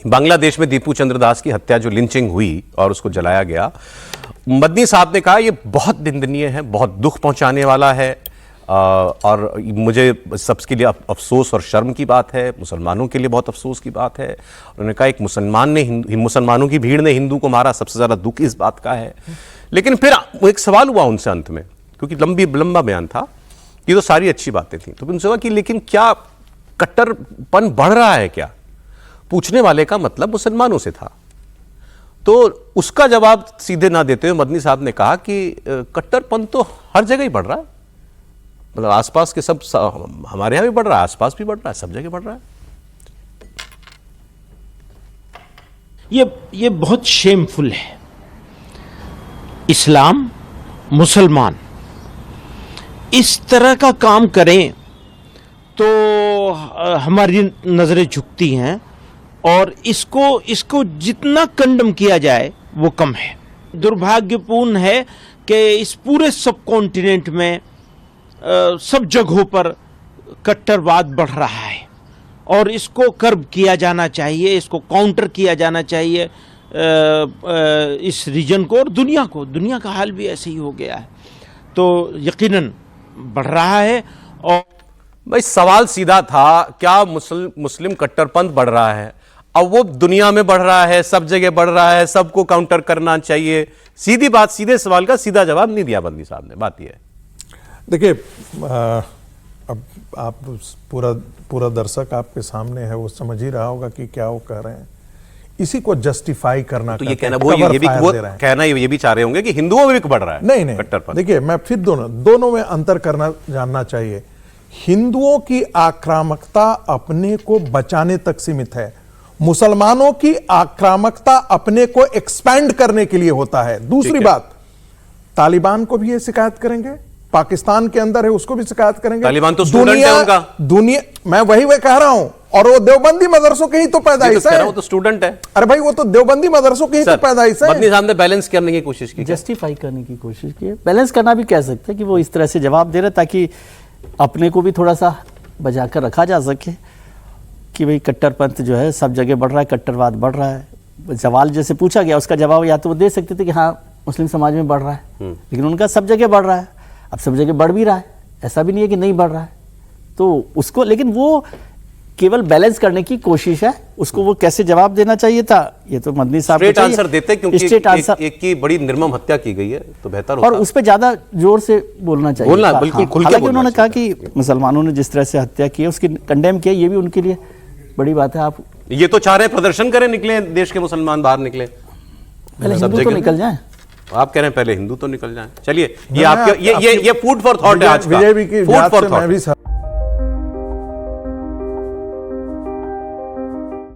बांग्लादेश में दीपू चंद्र दास की हत्या, जो लिंचिंग हुई और उसको जलाया गया, मदनी साहब ने कहा यह बहुत निंदनीय है, बहुत दुख पहुंचाने वाला है, और मुझे सबके लिए अफसोस और शर्म की बात है, मुसलमानों के लिए बहुत अफसोस की बात है। उन्होंने कहा एक मुसलमानों की भीड़ ने हिंदू को मारा, सबसे ज़्यादा दुख इस बात का है। लेकिन फिर एक सवाल हुआ उनसे अंत में, क्योंकि लंबा बयान था, ये तो सारी अच्छी बातें थी, तो उनसे कहा कि लेकिन क्या कट्टरपन बढ़ रहा है क्या? पूछने वाले का मतलब मुसलमानों से था। तो उसका जवाब सीधे ना देते हुए मदनी साहब ने कहा कि कट्टरपन तो हर जगह ही बढ़ रहा है, मतलब आसपास के सब हमारे यहां भी बढ़ रहा है, आसपास भी बढ़ रहा है, सब जगह बढ़ रहा है। ये बहुत शेमफुल है। इस्लाम, मुसलमान इस तरह का काम करें तो हमारी नजरें झुकती हैं, और इसको जितना कंडम किया जाए वो कम है। दुर्भाग्यपूर्ण है कि इस पूरे सब कॉन्टिनेंट में सब जगहों पर कट्टरवाद बढ़ रहा है, और इसको कर्ब किया जाना चाहिए, इसको काउंटर किया जाना चाहिए इस रीजन को और दुनिया का हाल भी ऐसे ही हो गया है, तो यकीनन बढ़ रहा है। और भाई सवाल सीधा था, क्या मुस्लिम कट्टरपंथ बढ़ रहा है? अब वो दुनिया में बढ़ रहा है, सब जगह बढ़ रहा है, सबको काउंटर करना चाहिए। सीधी बात, सीधे सवाल का सीधा जवाब नहीं दिया बंदी साहब ने। बात यह है, देखिए, अब आप पूरा दर्शक आपके सामने है, वो समझ ही रहा होगा कि क्या वो कह रहे हैं। इसी को जस्टिफाई करना, तो ये कहना वो कहना ये भी चाह रहे होंगे कि हिंदुओं में भी बढ़ रहा है। नहीं, कट्टरपंथ। देखिए, मैं फिर दोनों में अंतर करना जानना चाहिए। हिंदुओं की आक्रामकता अपने को बचाने तक सीमित है, मुसलमानों की आक्रामकता अपने को एक्सपैंड करने के लिए होता है। दूसरी बात, तालिबान को भी ये शिकायत करेंगे, पाकिस्तान के अंदर है उसको भी शिकायत करेंगे। तालिबान तो स्टूडेंट है उनका। दुनिया, मैं वही कह रहा हूं, और वो देवबंदी मदरसों की ही तो पैदाइश है। वो तो स्टूडेंट है। अरे भाई, वो तो देवबंदी मदरसों की ही तो पैदाइश है। मदनी साहब ने बैलेंस करने की कोशिश की, जस्टिफाई करने की कोशिश की। बैलेंस करना भी कह सकते हैं कि वो इस तरह से जवाब दे रहे ताकि अपने को भी थोड़ा सा बचा कर रखा जा सके कि भाई कट्टरपंथ जो है सब जगह बढ़ रहा है, कट्टरवाद बढ़ रहा है। सवाल जैसे पूछा गया उसका जवाब या तो वो दे सकते थे कि हाँ मुस्लिम समाज में बढ़ रहा है, लेकिन उनका सब जगह बढ़ रहा है। अब सब जगह बढ़ भी रहा है, ऐसा भी नहीं है कि नहीं बढ़ रहा है, तो उसको, लेकिन वो केवल बैलेंस करने की कोशिश है। उसको वो कैसे जवाब देना चाहिए था, ये तो मदनी साहब स्ट्रेट आंसर देते, क्योंकि एक की बड़ी निर्मम हत्या की गई है, तो बेहतर होता। और उस पर ज्यादा जोर से बोलना चाहिए, बिल्कुल खुल के। हालांकि उन्होंने कहा कि मुसलमानों ने जिस तरह से हत्या की है उसकी कंडेम किया, ये भी उनके लिए बड़ी बात है। आप ये तो चाह रहे प्रदर्शन करें, निकले देश के मुसलमान बाहर निकले, पहले हिंदू तो निकल जाए। आप कह रहे हैं पहले हिंदू तो निकल जाएं। चलिए, ये आपके ये फूड फॉर थॉट है आज का। विजय भी की फूड फॉर थॉट।